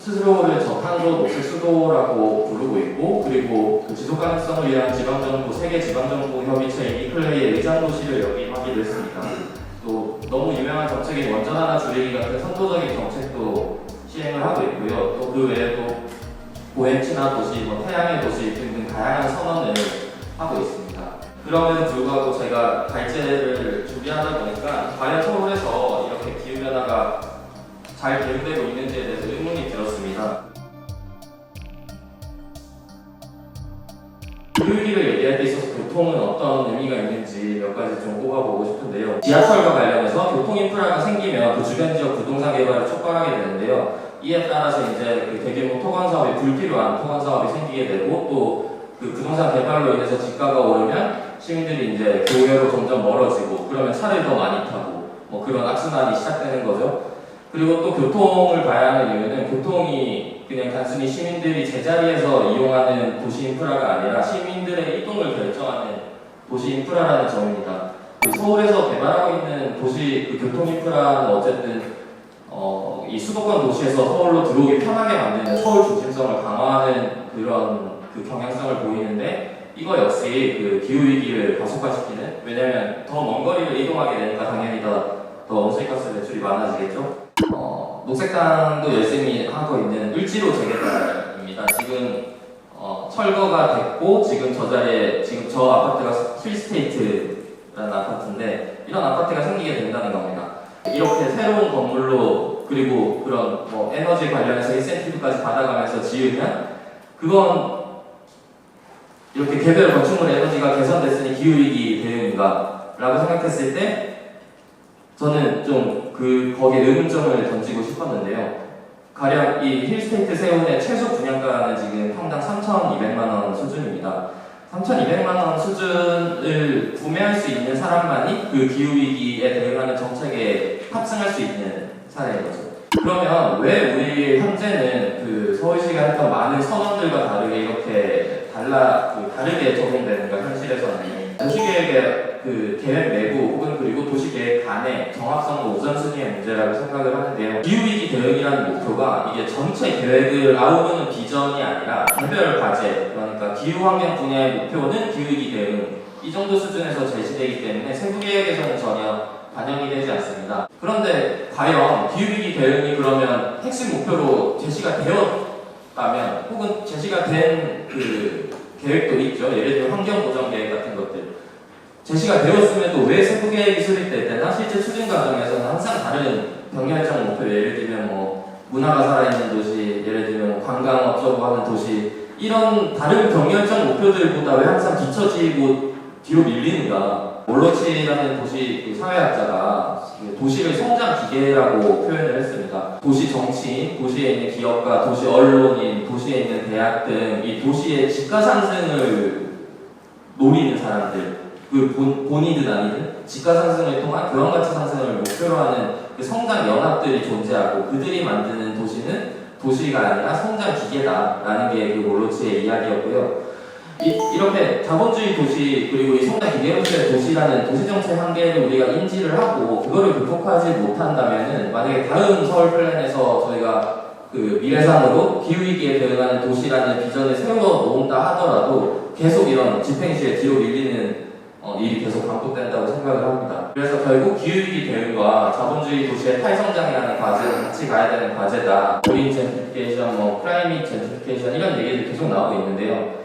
스스로를 저탄소 녹색 수도라고 부르고 있고, 그리고 그 지속 가능성을 위한 지방정부, 세계 지방정부 협의체인 이클레이의 의장도시를 역임하기도 했습니다. 또 너무 유명한 정책인 원전 하나 줄이기 같은 선도적인 정책도 시행을 하고 있고요. 또 그 외에도 보행 친화 도시, 태양의 도시 등등 다양한 선언을 하고 있습니다. 그럼에도 불구하고 제가 발제를 준비하다 보니까 과연 서울에서 이렇게 기후변화가 잘 대응되고 있는지에 대해서 의문이 들었습니다. 기후위기를 얘기할 때 있어서 교통은 어떤 의미가 있는지 몇 가지 좀 꼽아보고 싶은데요. 지하철과 관련해서 교통인프라가 생기면 그 주변 지역 부동산 개발을 촉발하게 되는데요. 이에 따라서 이제 그 대규모 토건 사업이 불필요한 토건 사업이 생기게 되고, 또 그 부동산 개발로 인해서 집가가 오르면 시민들이 이제 교외로 점점 멀어지고, 그러면 차를 더 많이 타고 그런 악순환이 시작되는 거죠. 그리고 또 교통을 봐야 하는 이유는 교통이 그냥 단순히 시민들이 제자리에서 이용하는 도시 인프라가 아니라 시민들의 이동을 결정하는 도시 인프라라는 점입니다. 서울에서 개발하고 있는 도시 그 교통 인프라는 어쨌든 이 수도권 도시에서 서울로 들어오기 편하게 만드는 서울 중심성을 강화하는 그런 그 경향성을 보이는데, 이거 역시 그 기후위기를 가속화시키는, 왜냐면 더 먼 거리를 이동하게 되니까 당연히 더 온실가스 배출이 많아지겠죠. 녹색당도 열심히 하고 있는 을지로 재개발입니다. 지금 철거가 됐고, 지금 저 자리에 지금 저 아파트가 힐스테이트라는 아파트인데, 이런 아파트가 생기게 된다는 겁니다. 이렇게 새로운 건물로, 그리고 그런 에너지 관련해서 인센티브까지 받아가면서 지으면, 그건 이렇게 개별 건축물 에너지가 개선됐으니 기후위기 대응인가 라고 생각했을 때 저는 좀 거기에 의문점을 던지고 싶었는데요. 가령 이 힐스테이트 세운의 최소 분양가는 지금 평당 3,200만원 수준입니다. 3,200만원 수준을 구매할 수 있는 사람만이 그 기후위기에 대응하는 정책에 합승할 수 있는 사례인 거죠. 그러면 왜 우리 현재는 그 서울시가 했던 많은 선언들과 다르게 이렇게 다르게 적용되는가, 현실에서는. 도시계획의 그 계획 내부 혹은 그리고 도시계획 간의 정합성과 우선순위의 문제라고 생각을 하는데요. 기후위기 대응이라는 목표가 이게 전체 계획을 아우르는 비전이 아니라 개별 과제, 그러니까 기후환경 분야의 목표는 기후위기 대응, 이 정도 수준에서 제시되기 때문에 세부계획에서는 전혀 반영이 되지 않습니다. 그런데 과연 기후위기 대응이 그러면 핵심 목표로 제시가 되었다면, 혹은 제시가 된 그 계획도 있죠. 예를 들면 환경보전 계획 같은 것들 제시가 되었음에도 왜 세부계획이 수립될 때나 실제 추진 과정에서는 항상 다른 경영적 목표, 예를 들면 문화가 살아있는 도시, 예를 들면 관광 어쩌고 하는 도시, 이런 다른 경영적 목표들보다 왜 항상 뒤처지고 뒤로 밀리는가. 몰로치라는 도시 사회학자가 도시를 성장 기계라고 표현을 했습니다. 도시 정치인, 도시에 있는 기업가, 도시 언론인, 도시에 있는 대학 등 이 도시의 집가 상승을 노리는 사람들, 본이든 아니든 집가 상승을 통한 교환 가치 상승을 목표로 하는 그 성장 연합들이 존재하고, 그들이 만드는 도시는 도시가 아니라 성장 기계다라는 게 그 몰로치의 이야기였고요. 이렇게 자본주의 도시, 그리고 이 성장 기계로서의 도시라는 도시정책 한계를 우리가 인지를 하고 그거를 극복하지 못한다면은, 만약에 다음 서울 플랜에서 저희가 그 미래상으로 기후위기에 대응하는 도시라는 비전을 세워 놓은다 하더라도 계속 이런 집행시에 뒤로 밀리는 일이 계속 반복된다고 생각을 합니다. 그래서 결국 기후위기 대응과 자본주의 도시의 탈성장이라는 과제는 같이 가야 되는 과제다. 그린 젠트리피케이션, 클라이밋 젠트리피케이션, 이런 얘기들이 계속 나오고 있는데요.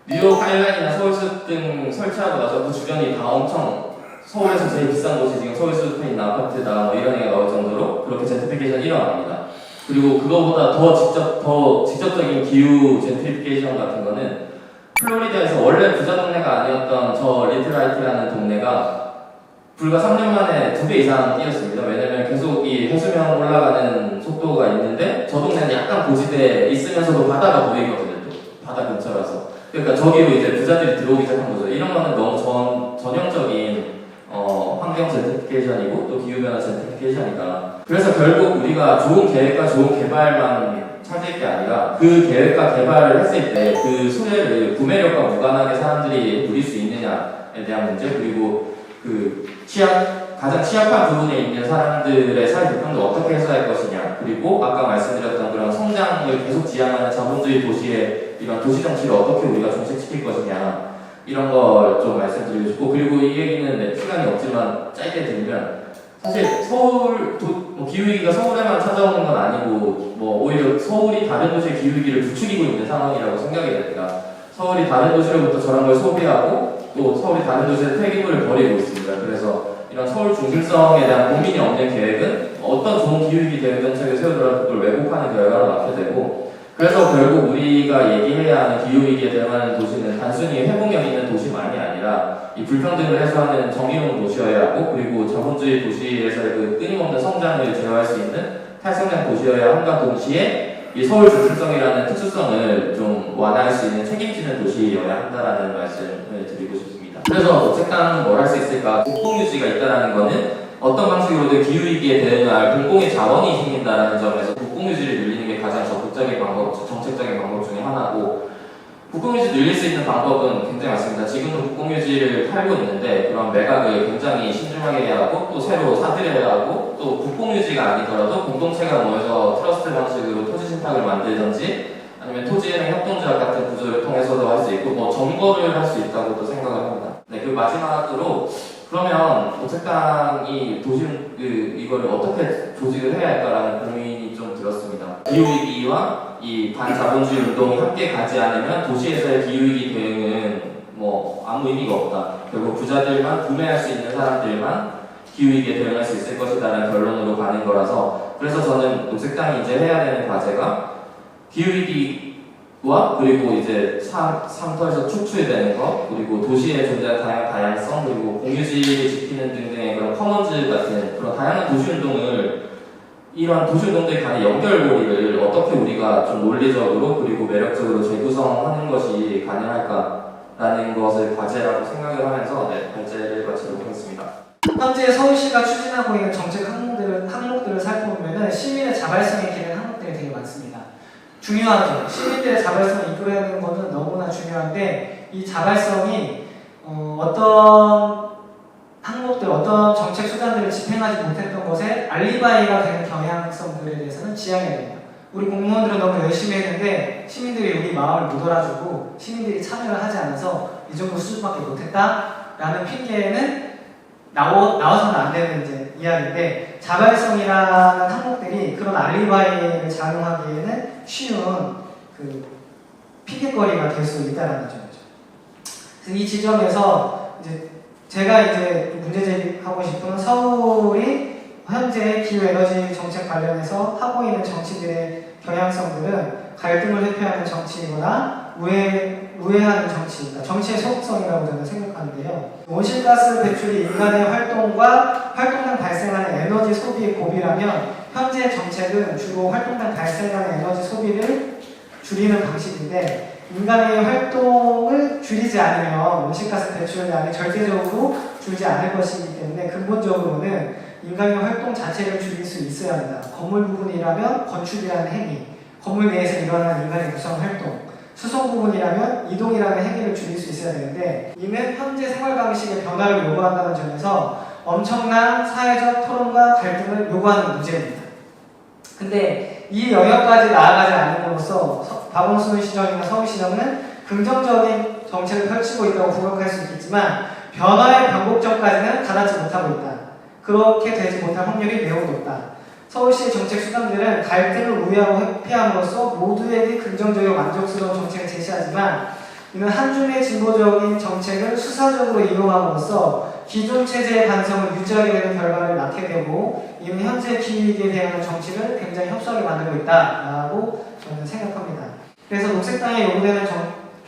뉴욕 하이라인이나 서울숲 등 설치하고 나서 그 주변이 다 엄청, 서울에서 제일 비싼 곳이 지금 서울숲에 있는 아파트다 이런 얘기가 나올 정도로 그렇게 젠트리피케이션이 일어납니다. 그리고 그거보다 더 직접적인 기후 젠트리피케이션 같은 거는 플로리다에서 원래 부자 동네가 아니었던 저 리틀라이트라는 동네가 불과 3년 만에 2배 이상 뛰었습니다. 왜냐면 계속 이 해수면 올라가는 속도가 있는데, 저 동네는 약간 고지대에 있으면서도 바다가 보이거든요. 또 바다 근처라서. 그러니까 저기로 이제 부자들이 들어오기 시작한 거죠. 이런 거는 너무 전형적인 환경 젠트리피케이션이고 또 기후변화 젠트리피케이션이다. 그래서 결국 우리가 좋은 계획과 좋은 개발만 찾을 게 아니라, 그 계획과 개발을 했을 때 그 수혜를 구매력과 무관하게 사람들이 누릴 수 있느냐에 대한 문제, 그리고 그 가장 취약한 부분에 있는 사람들의 사회 불평도 어떻게 해소할 것이냐, 그리고 아까 말씀드렸던 그런 성장 성장을 계속 지향하는 자본주의 도시의 이런 도시 정치를 어떻게 우리가 종식시킬 것이냐 이런 걸 좀 말씀드리고 싶고, 그리고 이 얘기는 시간이 없지만 짧게 드리면 사실 서울 기후위기가 서울에만 찾아오는 건 아니고 오히려 서울이 다른 도시의 기후위기를 부추기고 있는 상황이라고 생각이 됩니다. 서울이 다른 도시로부터 저런 걸 소비하고 또 서울이 다른 도시에 폐기물을 버리고 있습니다. 그래서 이런 서울 중심성에 대한 고민이 없는 계획은 어떤 좋은 기후위기 대응 정책을 세우더라도 그걸 왜곡하는 결과를 낳게 되고, 그래서 결국 우리가 얘기해야 하는 기후위기에 대응하는 도시는 단순히 회복력 있는 도시만이 아니라 이 불평등을 해소하는 정의로운 도시여야 하고, 그리고 자본주의 도시에서의 그 끊임없는 성장을 제어할 수 있는 탈성장 도시여야 함과 동시에 이 서울 중심성이라는 특수성을 좀 완화할 수 있는 책임지는 도시여야 한다라는 말씀을 드리고 싶습니다. 그래서 녹색당은 뭘 할 수 있을까? 국공유지가 있다는 것은 어떤 방식으로든 기후위기에 대응할 공공의 자원이 생긴다는 점에서 국공유지를 늘리는 게 가장 적극적인 방법, 정책적인 방법 중에 하나고, 국공유지 늘릴 수 있는 방법은 굉장히 많습니다. 지금도 국공유지를 팔고 있는데 그런 매각을 굉장히 신중하게 해야 하고 또 새로 사들여야 하고, 또 국공유지가 아니더라도 공동체가 모여서 트러스트 방식으로 토지 신탁을 만들든지 아니면 토지은행 협동조합 같은 구조를 통해서도 할 수 있고 점거를 할 수 있다고도 생각을 합니다. 네, 그 마지막으로 그러면 녹색당이 이거를 어떻게 조직을 해야 할까라는 고민이 좀 들었습니다. 기후위기와 이 반자본주의 운동이 함께 가지 않으면 도시에서의 기후위기 대응은 아무 의미가 없다. 결국 부자들만, 구매할 수 있는 사람들만 기후위기에 대응할 수 있을 것이라는 결론으로 가는 거라서, 그래서 저는 녹색당이 이제 해야 되는 과제가 기후위기와 그리고 이제 상터에서 축출되는 것, 그리고 도시에 존재하는 다양성, 그리고 공유지를 지키는 등등의 그런 커먼즈 같은 그런 다양한 도시운동을, 이러한 도시운동들 간의 연결고리를 어떻게 우리가 좀 논리적으로 그리고 매력적으로 재구성하는 것이 가능할까라는 것을 과제라고 생각을 하면서 발제를 마치도록 하겠습니다. 현재 서울시가 추진하고 있는 정책 항목들을 살펴보면 시민의 자발성에 기른 항목들이 되게 많습니다. 중요하죠. 시민들의 자발성을 이끌어내는 것은 너무나 중요한데, 이 자발성이 어떤 항목들, 어떤 정책 수단들을 집행하지 못했던 것에 알리바이가 되는 경향성들에 대해서는 지양해야 됩니다. 우리 공무원들은 너무 열심히 했는데 시민들이 우리 마음을 못 알아주고 시민들이 참여를 하지 않아서 이 정도 수준밖에 못했다라는 핑계는 나와서는 안 되는 이제 이야기인데, 자발성이라는 항목들이 그런 알리바이를 작용하기에는 쉬운 핑계거리가 될 수 있다는 점이죠. 그래서 이 지점에서 제가 문제 제기하고 싶은 서울이 현재 기후에너지 정책 관련해서 하고 있는 정치들의 경향성들은 갈등을 회피하는 정치이거나 우회하는 정치, 그러니까 정치의 소극성이라고 저는 생각하는데요. 온실가스 배출이 인간의 활동량 발생하는 에너지 소비의 고비라면 현재 정책은 주로 활동량 발생하는 에너지 소비를 줄이는 방식인데, 인간의 활동을 줄이지 않으면 온실가스 배출량이 절대적으로 줄지 않을 것이기 때문에 근본적으로는 인간의 활동 자체를 줄일 수 있어야 합니다. 건물 부분이라면 건축이라는 행위, 건물 내에서 일어나는 인간의 구성 활동, 수송 부분이라면 이동이라는 행위를 줄일 수 있어야 되는데, 이는 현재 생활 방식의 변화를 요구한다는 점에서 엄청난 사회적 토론과 갈등을 요구하는 문제입니다. 근데 이 영역까지 나아가지 않음으로써 박원순 시정이나 서울시정은 긍정적인 정책을 펼치고 있다고 부각할 수 있겠지만 변화의 변곡점까지는 가닿지 못하고 있다. 그렇게 되지 못할 확률이 매우 높다. 서울시의 정책 수단들은 갈등을 우회하고 회피함으로써 모두에게 긍정적이고 만족스러운 정책을 제시하지만, 이는 한 줌의 진보적인 정책을 수사적으로 이용함으로써 기존 체제의 반성을 유지하게 되는 결과를 낳게 되고, 이는 현재 기후위기에 대한 정치를 굉장히 협소하게 만들고 있다라고 저는 생각합니다. 그래서 녹색당에 요구되는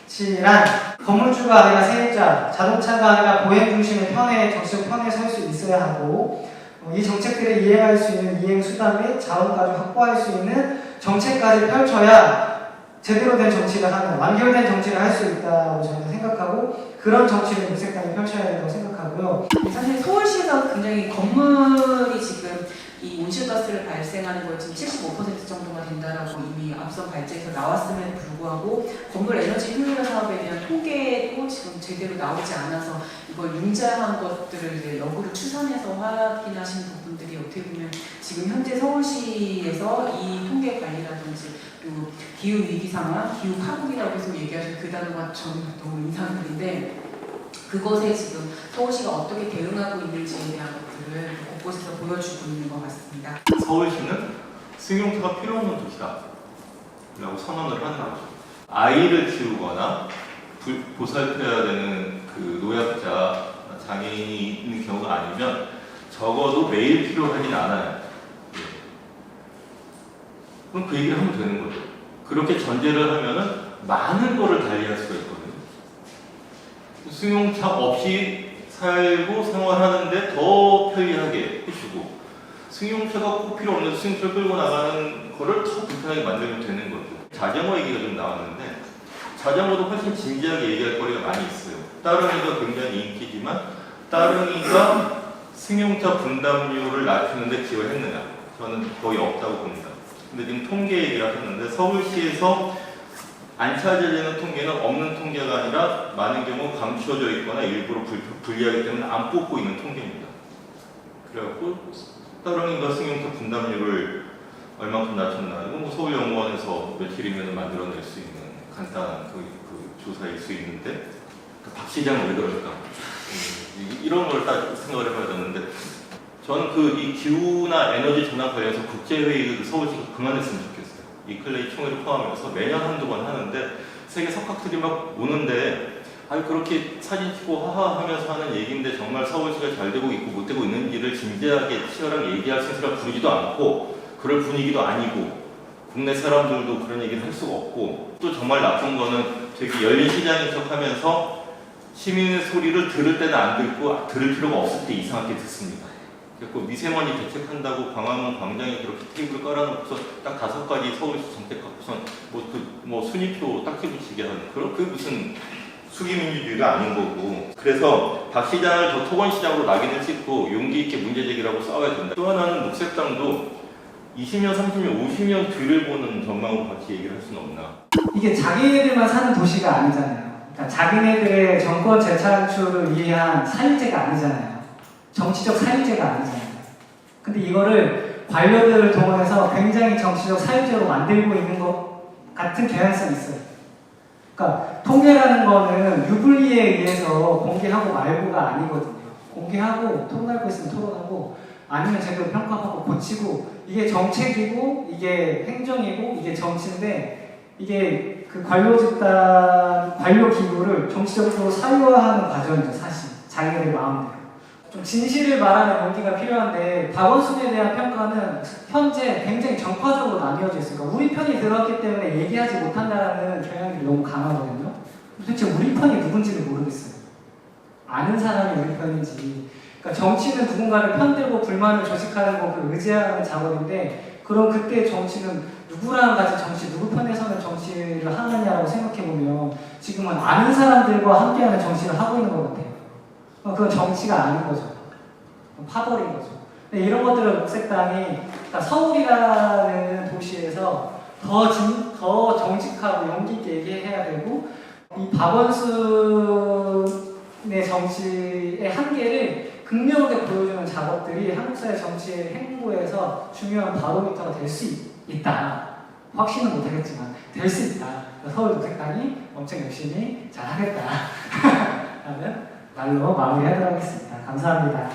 정치란 건물주가 아니라 세입자, 자동차가 아니라 보행 중심의 정치적 편에 설 수 있어야 하고, 이 정책들을 이행할 수 있는 이행 수단 및 자원까지 확보할 수 있는 정책까지 펼쳐야 제대로 된 정치를 하는, 완결된 정치를 할 수 있다고 저는 생각하고, 그런 정치를 녹색당이 펼쳐야 된다고 생각하고요. 사실 서울시에서 굉장히 건물이 지금 이 온실가스를 발생하는 거에 지금 75% 정도가 된다라고 이미 앞선 발제에서 나왔음에도 불구하고 건물 에너지 효율화 사업에 대한 통계도 지금 제대로 나오지 않아서 이걸 융자한 것들을 이제 역으로 추산해서 확인하신 부분들이 어떻게 보면 지금 현재 서울시에서 이 통계 관리라든지 또 기후 위기 상황, 기후 파국이라고 해서 얘기하신 그 단어가 저는 너무 인상적인데 그것에 지금 서울시가 어떻게 대응하고 있는지에 대한 것들을 곳곳에서 보여주고 있는 것 같습니다. 서울시는 승용차가 필요 없는 도시다라고 선언을 하는 거죠. 아이를 키우거나 보살펴야 되는 그 노약자, 장애인이 있는 경우가 아니면 적어도 매일 필요하진 않아요. 예. 그럼 그 얘기를 하면 되는 거죠. 그렇게 전제를 하면은 많은 거를 달리할 수가 있거든요. 승용차 없이 살고 생활하는데 더 편리하게 해주고, 승용차가 꼭 필요 없는데 승용차를 끌고 나가는 거를 더 불편하게 만들면 되는 거죠. 자전거 얘기가 좀 나왔는데, 자전거도 훨씬 진지하게 얘기할 거리가 많이 있어요. 따릉이가 굉장히 인기지만, 따릉이가 승용차 분담료를 낮추는데 기여했느냐? 저는 거의 없다고 봅니다. 근데 지금 통계 얘기를 하셨는데, 서울시에서 안 찾아지는 통계는 없는 통계가 아니라 많은 경우 감춰져 있거나 일부러 불리하기 때문에 안 뽑고 있는 통계입니다. 그래갖고 따릉이가 승용차 분담료를 얼만큼 낮췄나, 이건 뭐 서울연구원에서 며칠이면 만들어낼 수 있는 간단한 그 조사일 수 있는데, 박 시장은 왜 그럴까? 이런 걸 딱 생각을 해봐야 되는데, 저는 이 기후나 에너지 전환 관련해서 국제회의를 서울시가 그만했으면 좋겠어요. 이클레이 총회를 포함해서 매년 한두 번 하는데, 세계 석학들이 막 오는데, 그렇게 사진 찍고 하하 하면서 하는 얘기인데 정말 서울시가 잘 되고 있고 못 되고 있는지를 진지하게 치열하게 얘기할 sen스가 부르지도 않고, 그럴 분위기도 아니고, 국내 사람들도 그런 얘기를 할 수가 없고, 또 정말 나쁜 거는 되게 열린 시장인 척 하면서 시민의 소리를 들을 때는 안 듣고 들을 필요가 없을 때 이상하게 듣습니다. 그래서 미세먼지 대책한다고 광화문 광장에 그렇게 테이블 깔아놓고서 딱 5가지 서울시 정책 갖고선 순위표 딱 붙이게 하는 그게 무슨 수기민주주의가 아닌 거고. 그래서 박 시장을 더 토건시장으로 낙인을 찍고 용기 있게 문제 제기라고 싸워야 된다. 또 하나는 녹색당도 20년, 30년, 50년 뒤를 보는 전망으로 같이 얘기를 할 수는 없나. 이게 자기네들만 사는 도시가 아니잖아요. 그러니까 자기네들의 정권 재창출을 위한 사유제가 아니잖아요. 정치적 사유제가 아니잖아요. 근데 이거를 관료들을 동원해서 굉장히 정치적 사유제로 만들고 있는 것 같은 경향성이 있어요. 그러니까 통계라는 거는 유불리에 의해서 공개하고 말고가 아니거든요. 공개하고 토론할 거 있으면 토론하고, 아니면 제대로 평가하고 고치고, 이게 정책이고 이게 행정이고 이게 정치인데, 이게 그 관료 집단, 관료 기구를 정치적으로 사유화하는 과정이죠. 사실 자기들 마음대로. 좀 진실을 말하는 용기가 필요한데, 박원순에 대한 평가는 현재 굉장히 정파적으로 나뉘어져 있어요. 우리 편이 들어왔기 때문에 얘기하지 못한다는 경향이 너무 강하거든요. 도대체 우리 편이 누군지를 모르겠어요. 아는 사람이 우리 편인지. 그러니까 정치는 누군가를 편들고 불만을 조직하는 것을 의지하는 작업인데, 그럼 그때 정치는 누구랑 같이 누구 편에서는 정치를 하느냐라고 생각해보면 지금은 아는 사람들과 함께하는 정치를 하고 있는 것 같아요. 그건 정치가 아닌 거죠. 파벌인 거죠. 근데 이런 것들을 녹색당이, 그러니까 서울이라는 도시에서 더 정직하고 용기 있게 얘기해야 되고, 이 박원순의 정치의 한계를 극명하게 보여주는 작업들이 한국 사회 정치의 행보에서 중요한 바로미터가 될 수 있다. 확신은 못하겠지만 될 수 있다. 서울 녹색당이 엄청 열심히 잘 하겠다 라는 말로 마무리하도록 하겠습니다. 감사합니다.